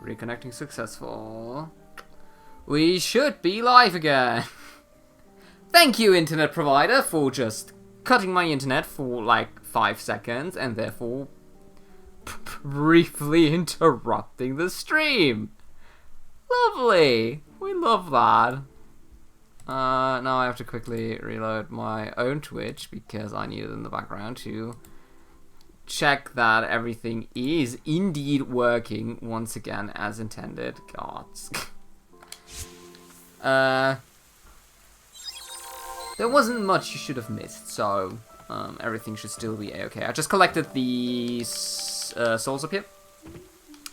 Reconnecting successful. We should be live again. Thank you, internet provider, for just cutting my internet for like 5 seconds and therefore briefly interrupting the stream. Lovely. We love that. Now I have to quickly reload my own Twitch because I need it in the background to check that everything is indeed working once again as intended. Gods. There wasn't much you should have missed, so everything should still be a-okay. I just collected the souls up here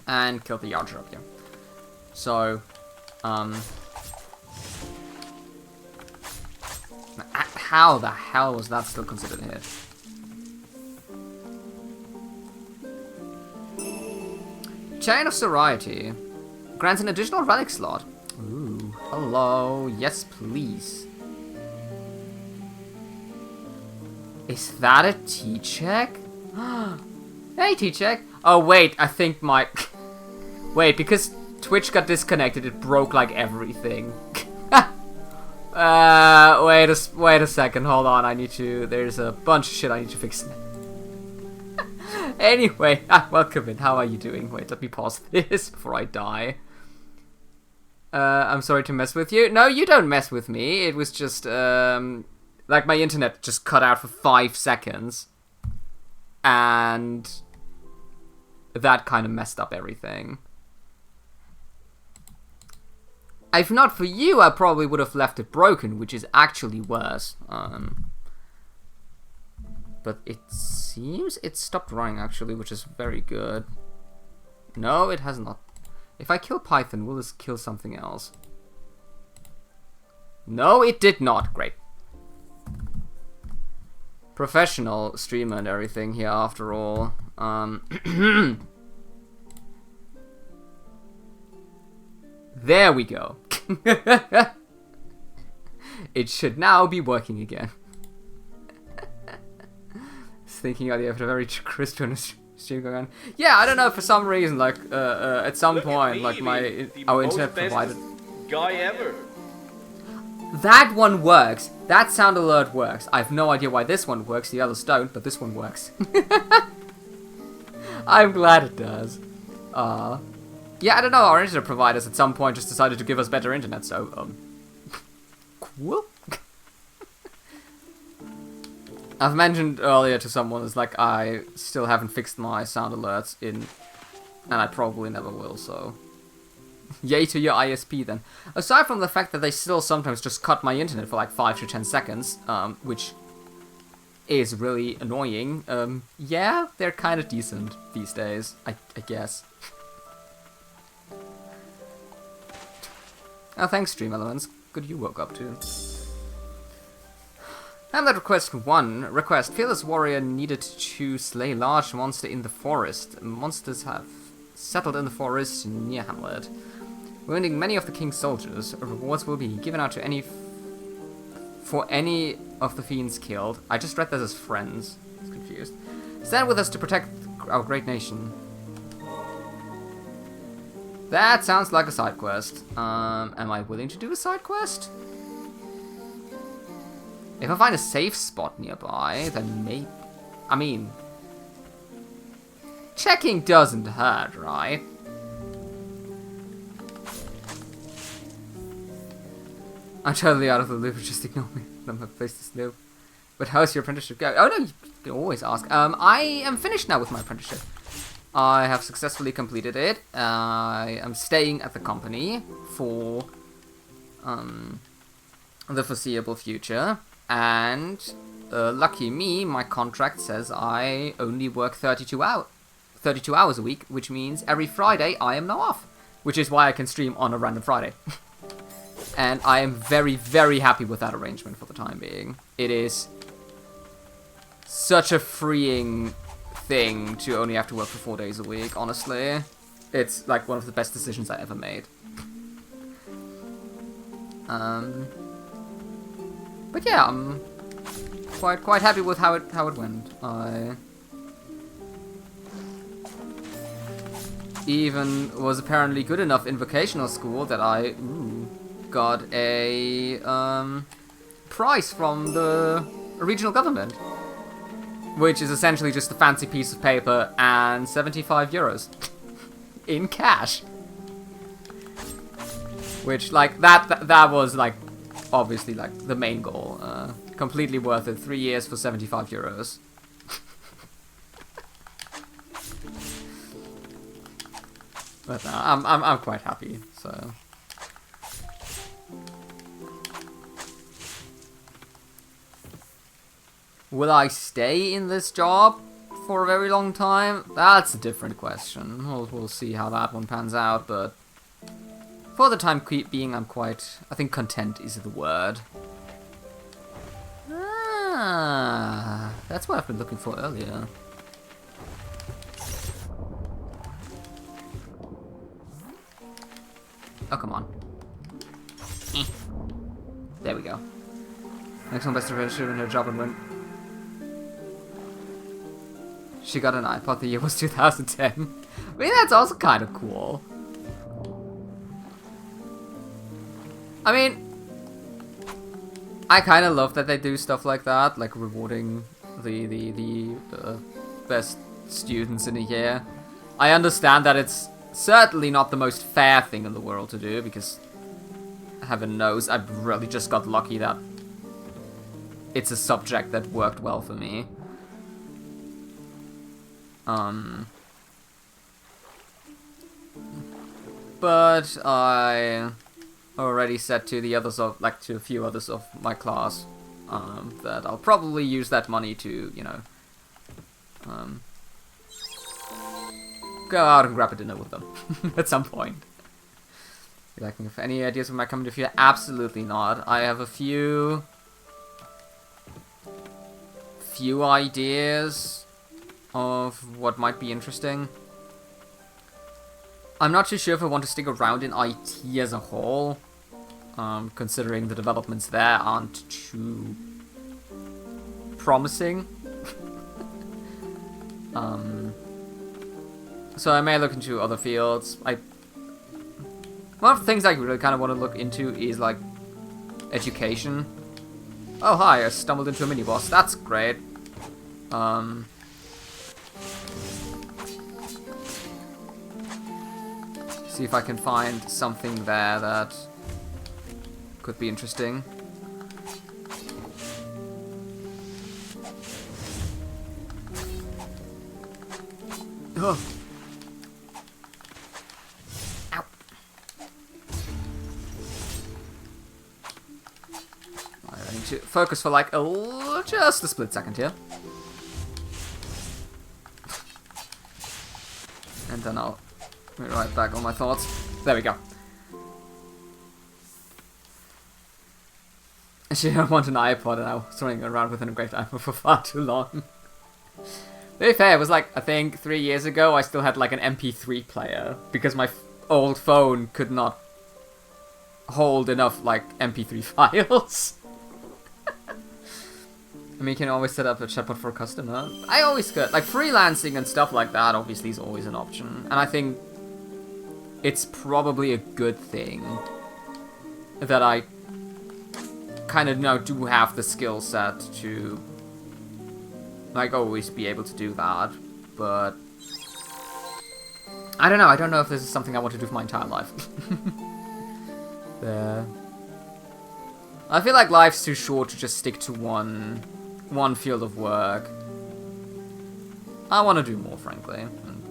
and killed the Archer up here. So, how the hell was that still considered a hit? Chain of Soriety grants an additional relic slot. Ooh, hello. Yes, please. Is that a T-check? Hey, T-check. Oh, wait, I think my... Wait, because Twitch got disconnected, it broke, like, everything. Wait a second, hold on, I need to... There's a bunch of shit I need to fix. Anyway, welcome in, how are you doing? Wait, let me pause this before I die. I'm sorry to mess with you. No, you don't mess with me, it was just, like, my internet just cut out for 5 seconds. And that kind of messed up everything. If not for you, I probably would have left it broken, which is actually worse. But it seems it stopped running, actually, which is very good. No, it has not. If I kill Python, will this kill something else? No, it did not. Great. Professional streamer and everything here, after all. There we go. It should now be working again. Thinking of the very Christian stream going on. Yeah, I don't know, for some reason, like, at some point, like, our internet provider... guy ever. That one works. That sound alert works. I have no idea why this one works, the others don't, but this one works. I'm glad it does. Yeah, I don't know, our internet providers at some point just decided to give us better internet, so, cool. I've mentioned earlier to someone, it's like, I still haven't fixed my sound alerts and I probably never will, so... Yay to your ISP, then. Aside from the fact that they still sometimes just cut my internet for like 5 to 10 seconds, which is really annoying, yeah, they're kind of decent these days, I guess. Oh, thanks, Stream Elements. Good you woke up, too. Hamlet request 1. Request. Fearless warrior needed to slay large monster in the forest. Monsters have settled in the forest near Hamlet. Wounding many of the king's soldiers. Rewards will be given out to for any of the fiends killed. I just read this as friends. I was confused. Stand with us to protect our great nation. That sounds like a side quest. Am I willing to do a side quest? If I find a safe spot nearby, then maybe... I mean... Checking doesn't hurt, right? I'm totally out of the loop, just ignore me. I don't have a place to snoop. But how's your apprenticeship going? Oh no, you can always ask. I am finished now with my apprenticeship. I have successfully completed it. I am staying at the company for the foreseeable future. And lucky me, my contract says I only work 32 hours a week, which means every Friday I am now off. Which is why I can stream on a random Friday. And I am very, very happy with that arrangement for the time being. It is such a freeing thing to only have to work for 4 days a week, honestly. It's like one of the best decisions I ever made. But yeah, I'm quite happy with how it went. even was apparently good enough in vocational school that I got a prize from the regional government, which is essentially just a fancy piece of paper and 75 euros in cash. Which, like, that was, like, obviously, like, the main goal. Completely worth it. 3 years for 75 euros. But no, I'm quite happy, so... Will I stay in this job for a very long time? That's a different question. We'll see how that one pans out, but... For the time being, I'm quite... I think content is the word. Ah, that's what I've been looking for earlier. Oh, come on. There we go. Next one best to register in her job and win. She got an iPod, the year was 2010. I mean, that's also kind of cool. I mean, I kind of love that they do stuff like that, like rewarding the best students in a year. I understand that it's certainly not the most fair thing in the world to do, because heaven knows I really just got lucky that it's a subject that worked well for me. But I already said to the others of, like, to a few others of my class, that I'll probably use that money to, you know, go out and grab a dinner with them at some point. You like me for any ideas of my coming to future? Absolutely not. I have a few ideas of what might be interesting. I'm not too sure if I want to stick around in IT as a whole, considering the developments there aren't too promising. So I may look into other fields. One of the things I really kind of want to look into is, like, education. Oh, hi, I stumbled into a mini-boss. That's great. See if I can find something there that could be interesting. Oh. Ow. I need to focus for like just a split second here. And then I'll be right back on my thoughts. There we go. Actually, I want an iPod and I was running around with a great iPod for far too long. To be fair, it was like, I think 3 years ago I still had like an MP3 player because my old phone could not hold enough like MP3 files. I mean, you can always set up a chatbot for a customer. I always could. Like, freelancing and stuff like that obviously is always an option. And I think it's probably a good thing that I kind of now do have the skill set to, like, always be able to do that. But I don't know. I don't know if this is something I want to do for my entire life. There. I feel like life's too short to just stick to one field of work. I want to do more, frankly. And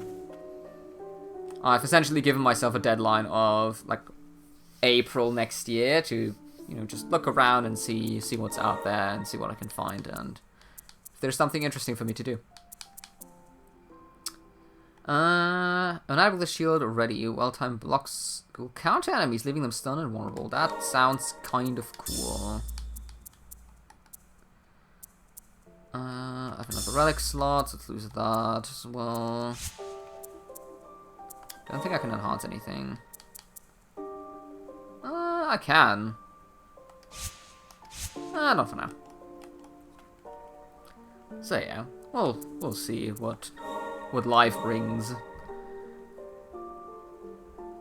I've essentially given myself a deadline of like April next year to, you know, just look around and see what's out there and see what I can find, and if there's something interesting for me to do. Enable the shield ready. Well-timed blocks will counter enemies, leaving them stunned and vulnerable. That sounds kind of cool. I have another relic slot, so let's lose that as well. I don't think I can enhance anything. I can. Not for now. So yeah, we'll see what life brings.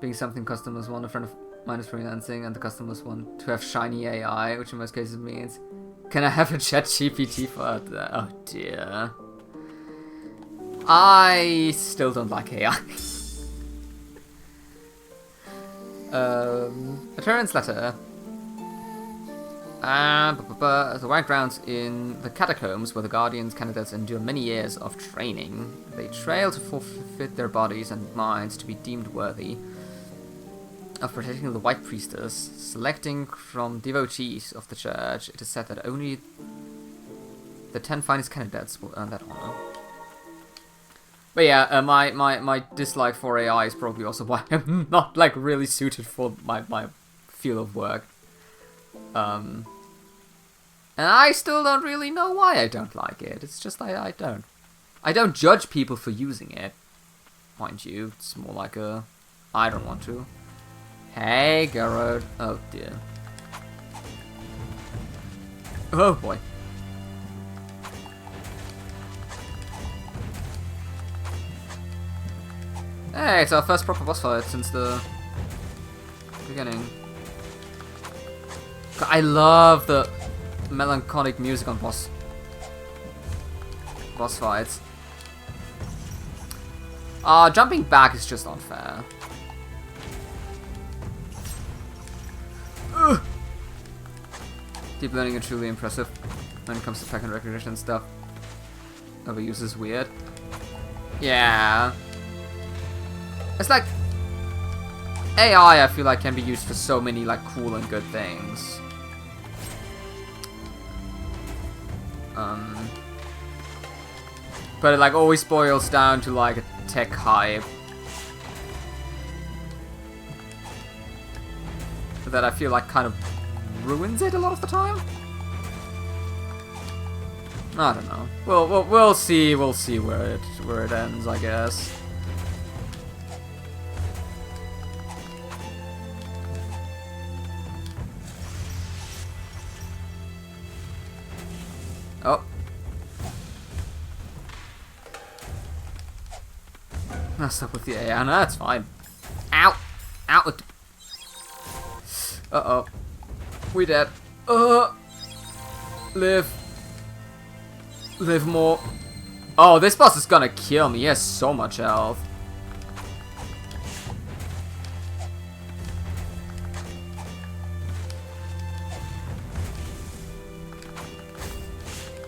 Being something customers want, a friend of mine is freelancing, and the customers want to have shiny AI, which in most cases means, can I have a chat GPT for that? Oh dear. I still don't like AI. A Terran's letter. The white grounds in the catacombs where the Guardians candidates endure many years of training. They trail to forfeit their bodies and minds to be deemed worthy of protecting the White Priestess, selecting from devotees of the church. It is said that only the 10 finest candidates will earn that honor. But yeah, my dislike for AI is probably also why I'm not like really suited for my field of work. And I still don't really know why I don't like it. It's just I don't. I don't judge people for using it. Mind you, it's more like a I don't want to. Hey, Garrod. Oh dear. Oh boy. Hey, it's our first proper boss fight since the beginning. God, I love the melancholic music on boss fights. Jumping back is just unfair. Ugh. Deep learning is truly impressive when it comes to pattern recognition and stuff. Overuse is weird. Yeah. It's like AI I feel like can be used for so many like cool and good things. But it like always boils down to like a tech hype that I feel like kind of ruins it a lot of the time. I don't know. We'll see where it ends, I guess. Oh. Messed up with the AI. No, that's fine. Ow! Ow! Uh-oh. We dead. Live. Live more. Oh, this boss is gonna kill me. He has so much health.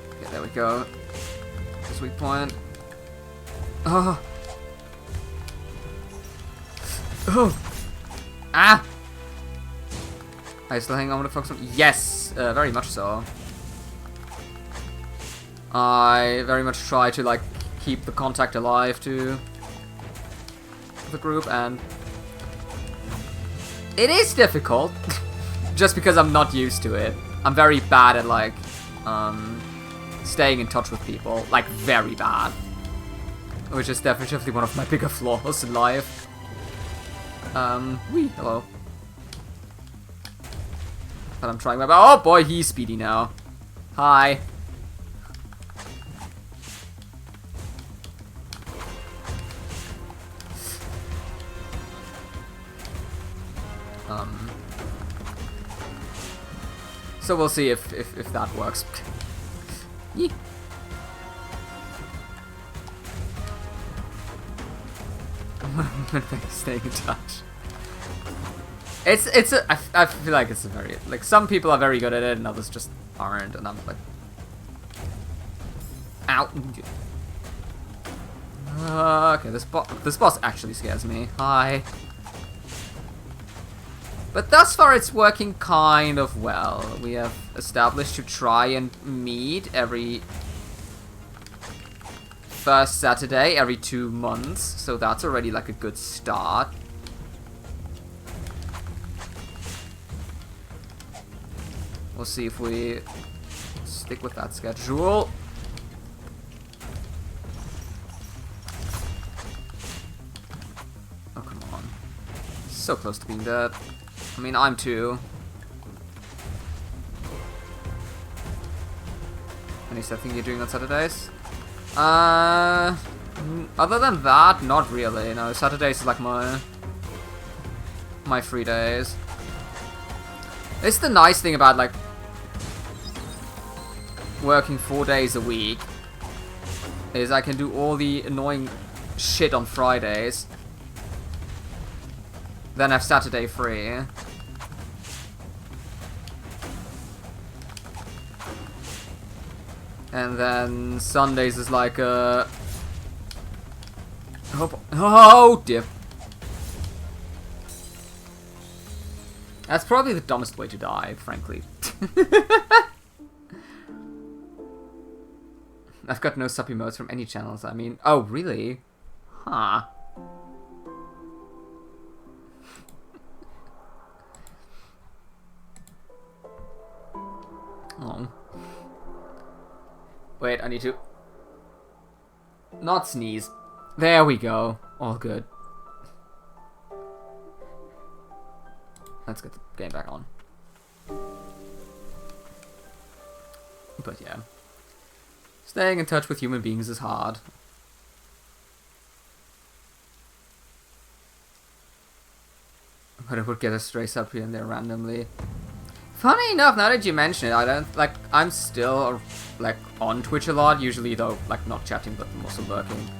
Okay, there we go. Sweet point. Oh. Oh. Ah! I still hang on with the focus on. Yes, very much so. I very much try to like keep the contact alive to the group, and it is difficult just because I'm not used to it. I'm very bad at like staying in touch with people, like very bad, which is definitely one of my bigger flaws in life. Hello. But I'm trying my best. Oh boy, he's speedy now. Hi. So we'll see if that works. Yee. Staying in touch. I feel like it's a very, like, some people are very good at it and others just aren't, and I'm like, ow. Okay, this boss actually scares me. Hi. But thus far it's working kind of well. We have established to try and meet every first Saturday every 2 months, so that's already like a good start. We'll see if we stick with that schedule. Oh, come on. So close to being dead. I mean, I'm too. Any thing you're doing on Saturdays? Other than that, not really. No, Saturdays is like my my free days. It's the nice thing about, like, working 4 days a week, is I can do all the annoying shit on Fridays, then have Saturday free. And then Sundays is like a... Oh, dear. That's probably the dumbest way to die, frankly. I've got no sub emotes from any channels, I mean... Oh, really? Huh. Oh. Wait, I need to... not sneeze. There we go. All good. Let's get the game back on. But yeah. Staying in touch with human beings is hard. But it would get a stray sub here and there randomly. Funny enough, now that you mention it, I don't, like, I'm still, like, on Twitch a lot, usually though, like, not chatting, but I'm also lurking.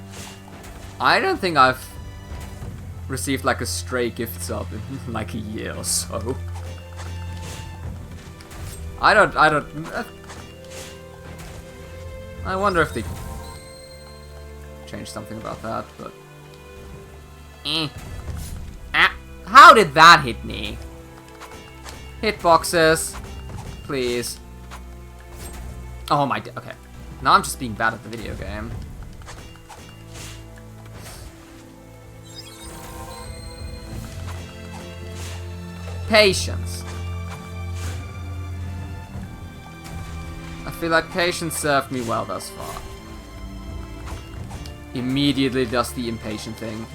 I don't think I've received, like, a stray gift sub in, like, a year or so. I wonder if they changed something about that, but... Ah, how did that hit me? Hitboxes, please. Oh my... Okay. Now I'm just being bad at the video game. Patience. I feel like patience served me well thus far. Immediately does the impatient thing.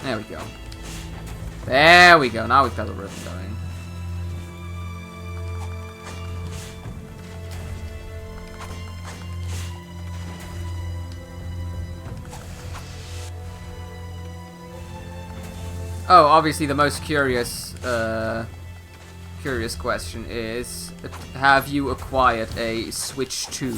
There we go. There we go. Now we've got a rhythm going. Oh, obviously the most curious question is, have you acquired a Switch 2?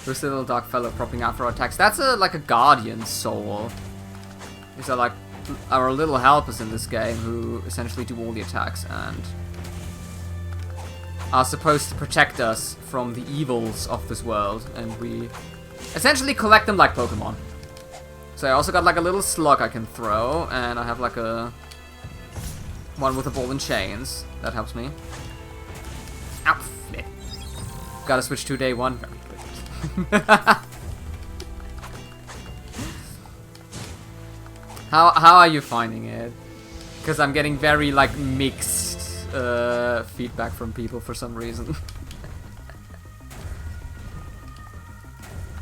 Who's the little dark fellow propping out for our attacks? That's like a guardian soul. These are like our little helpers in this game who essentially do all the attacks and are supposed to protect us from the evils of this world, and we essentially collect them like Pokemon. So I also got like a little slug I can throw, and I have like a one with a ball and chains. That helps me. Ow, flip. Gotta switch to day one. Very good. How are you finding it? Because I'm getting very like mixed feedback from people for some reason.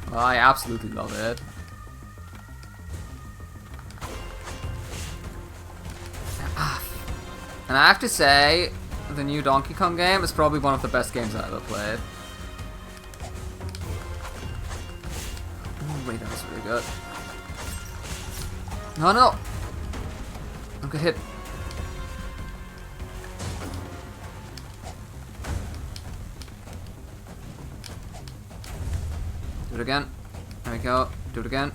Well, I absolutely love it. And I have to say, the new Donkey Kong game is probably one of the best games I've ever played. Ooh, wait, that was really good. No, no! Don't get hit. Do it again. There we go. Do it again.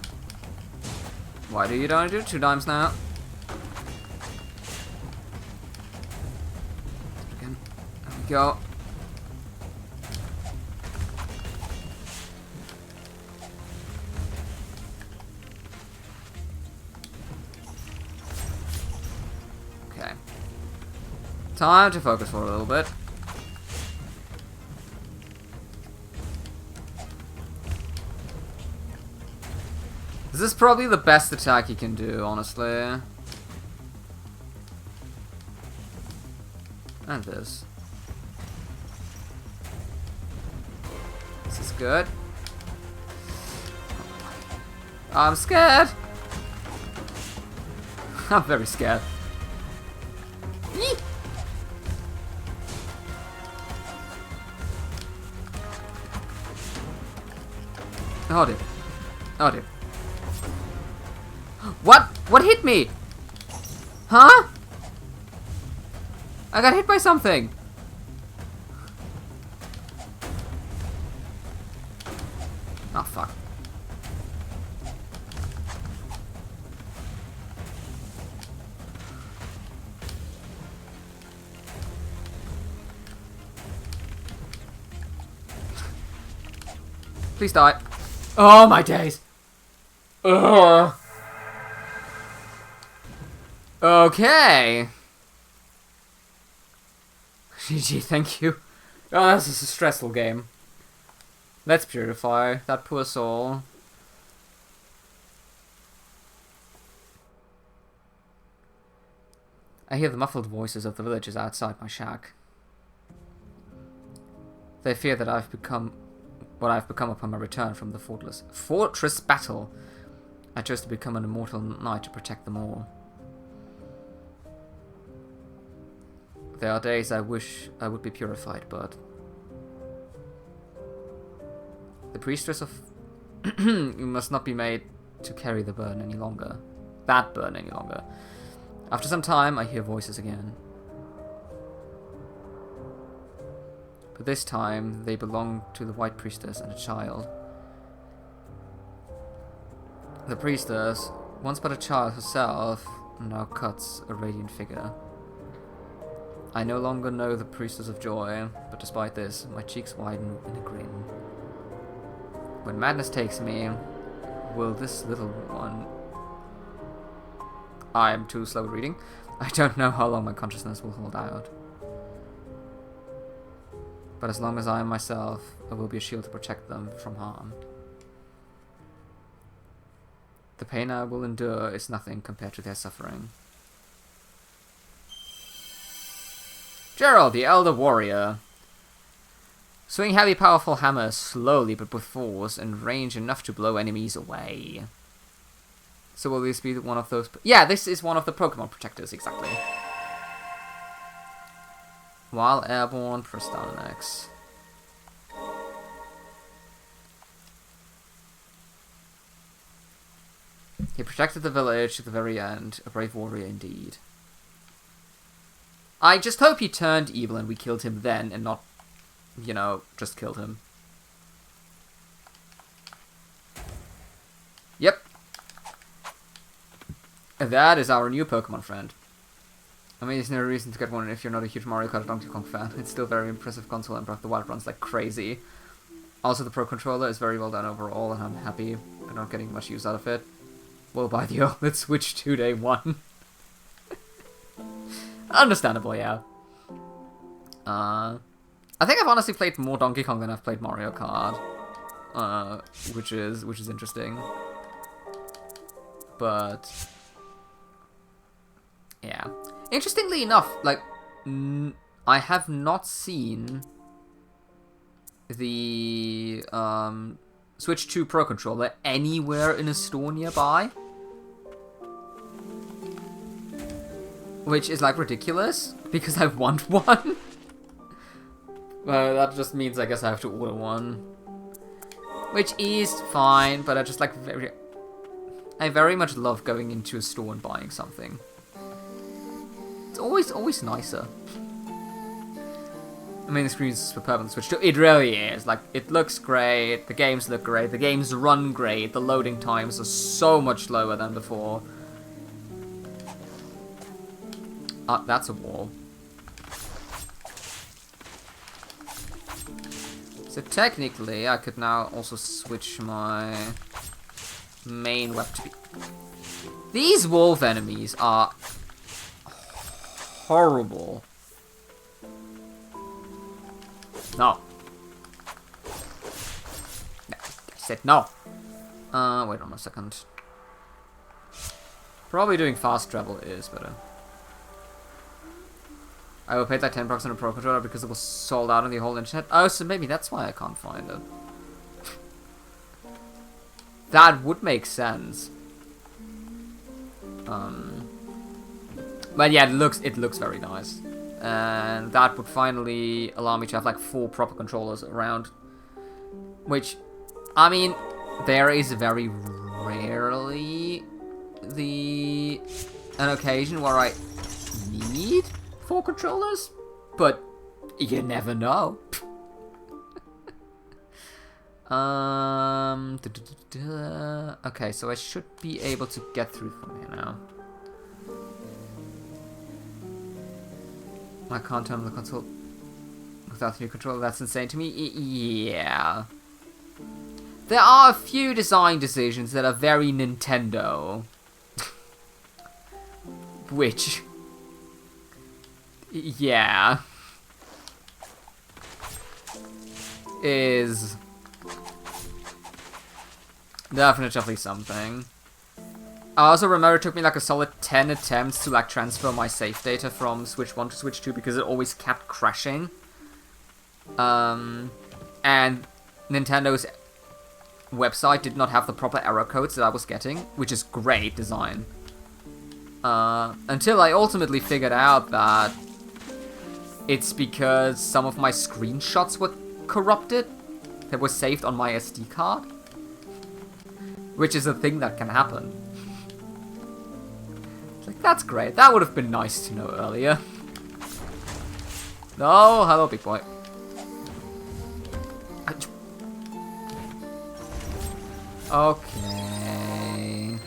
Why do you don't do it 2 times now? Do it again. There we go. Okay. Time to focus for a little bit. This is probably the best attack you can do, honestly. And this. This is good. I'm scared. I'm very scared. Yee! Oh dear. Oh dear. What? What hit me? Huh? I got hit by something. Oh fuck. Please die. Oh my days. Ugh. Okay. GG, thank you. Oh, this is a stressful game. Let's purify that poor soul. I hear the muffled voices of the villagers outside my shack. They fear that I've become what I've become upon my return from the fortress battle. I chose to become an immortal knight to protect them all. There are days I wish I would be purified, but the priestess of you must not be made to carry the burden any longer. That burden any longer. After some time, I hear voices again. But this time, they belong to the White Priestess and a child. The priestess, once but a child herself, now cuts a radiant figure. I no longer know the Priestess of Joy, but despite this, my cheeks widen in a grin. When madness takes me, will this little one... I am too slow reading. I don't know how long my consciousness will hold out. But as long as I am myself, I will be a shield to protect them from harm. The pain I will endure is nothing compared to their suffering. Gerald, the Elder Warrior. Swing heavy, powerful hammer slowly but with force and range enough to blow enemies away. So will this be one of those... Yeah, this is one of the Pokemon protectors, exactly. While airborne, press down an X. He protected the village to the very end. A brave warrior indeed. I just hope he turned evil and we killed him then and not, you know, just killed him. Yep. And that is our new Pokemon friend. I mean, there's no reason to get one if you're not a huge Mario Kart or Donkey Kong fan. It's still very impressive console and Breath of the Wild runs like crazy. Also, the Pro Controller is very well done overall, and I'm happy I'm not getting much use out of it. We'll buy the OLED Switch 2 day one. Understandable, yeah. I think I've honestly played more Donkey Kong than I've played Mario Kart. Which is interesting. But... yeah. Interestingly enough, like, I have not seen the Switch 2 Pro Controller anywhere in a store nearby. Which is, like, ridiculous, because I want one. Well, that just means I guess I have to order one. Which is fine, but I just, like, I very much love going into a store and buying something. It's always nicer. I mean, the screen's superb on the Switch too. It really is. Like, it looks great, the games look great, the games run great, the loading times are so much slower than before. That's a wall. So technically, I could now also switch my main weapon to be... These wolf enemies are horrible. No. No. I said no. Wait on a second. Probably doing fast travel is better. I will pay like $10 on a Pro Controller because it was sold out on the whole internet. Oh, so maybe that's why I can't find it. That would make sense. But yeah, it looks very nice. And that would finally allow me to have like 4 proper controllers around. Which, I mean, there is very rarely an occasion where I need 4 controllers, but you never know. Okay, so I should be able to get through from here now. I can't turn on the console without the new controller. That's insane to me. Yeah. There are a few design decisions that are very Nintendo. Which... yeah. Is... definitely something. I also remember it took me like a solid 10 attempts to like transfer my save data from Switch 1 to Switch 2 because it always kept crashing. And Nintendo's website did not have the proper error codes that I was getting, which is great design. Until I ultimately figured out that it's because some of my screenshots were corrupted that were saved on my SD card. Which is a thing that can happen. It's like, that's great. That would have been nice to know earlier. No, hello, big boy. Okay.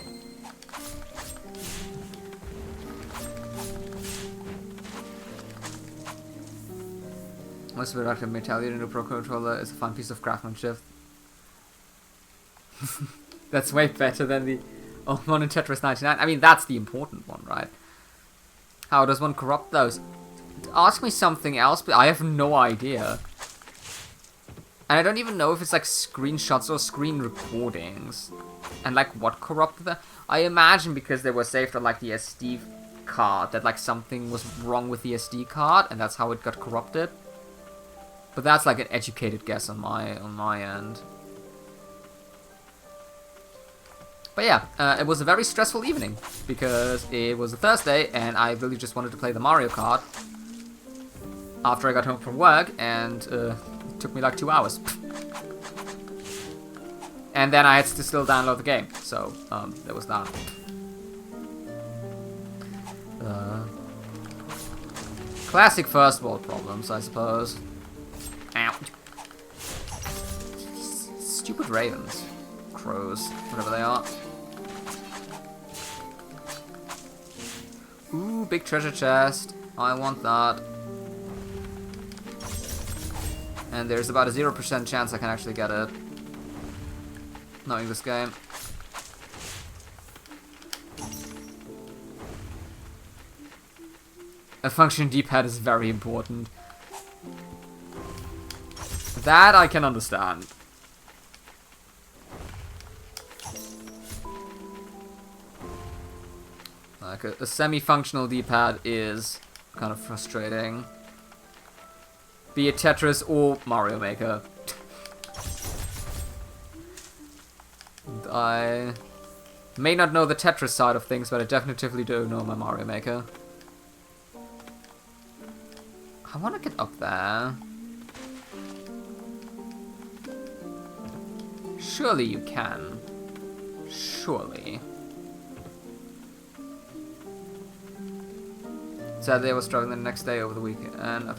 Most productive mentality in a Pro Controller is a fun piece of craftsmanship. That's way better than the old one in Tetris 99. I mean, that's the important one, right? How does one corrupt those? Ask me something else, but I have no idea. And I don't even know if it's like screenshots or screen recordings. And like what corrupted them. I imagine because they were saved on like the SD card, that like something was wrong with the SD card, and that's how it got corrupted. But that's like an educated guess on my end. But yeah, it was a very stressful evening, because it was a Thursday, and I really just wanted to play the Mario Kart after I got home from work, and it took me like 2 hours. And then I had to still download the game, so there was that. Classic first world problems, I suppose. Ow. Stupid ravens. Crows, whatever they are. Ooh, big treasure chest. I want that. And there's about a 0% chance I can actually get it. Knowing this game. A function D-pad is very important. That I can understand. Like a semi-functional D-pad is kind of frustrating. Be it Tetris or Mario Maker. And I may not know the Tetris side of things, but I definitively do know my Mario Maker. I want to get up there. Surely you can. Surely. Sadly, I was struggling the next day over the weekend, and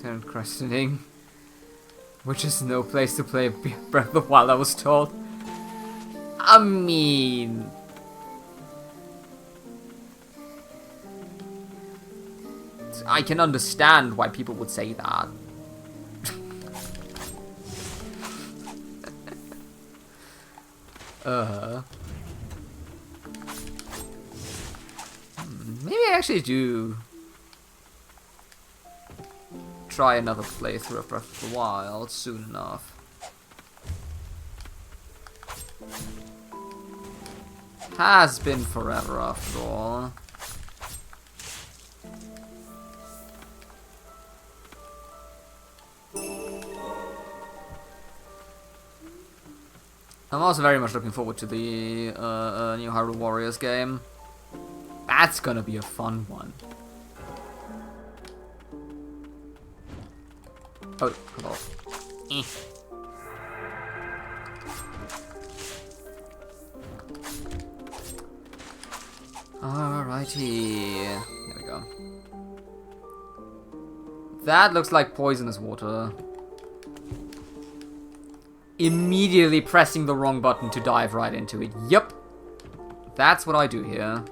turned questioning, which is no place to play Breath of the Wild, I was told. I mean, I can understand why people would say that. Maybe I actually do try another playthrough of Breath of the Wild soon enough. Has been forever after all. I'm also very much looking forward to the new Hyrule Warriors game. That's gonna be a fun one. Oh, hello. Eh. Alrighty. There we go. That looks like poisonous water. Immediately pressing the wrong button to dive right into it. Yup. That's what I do here.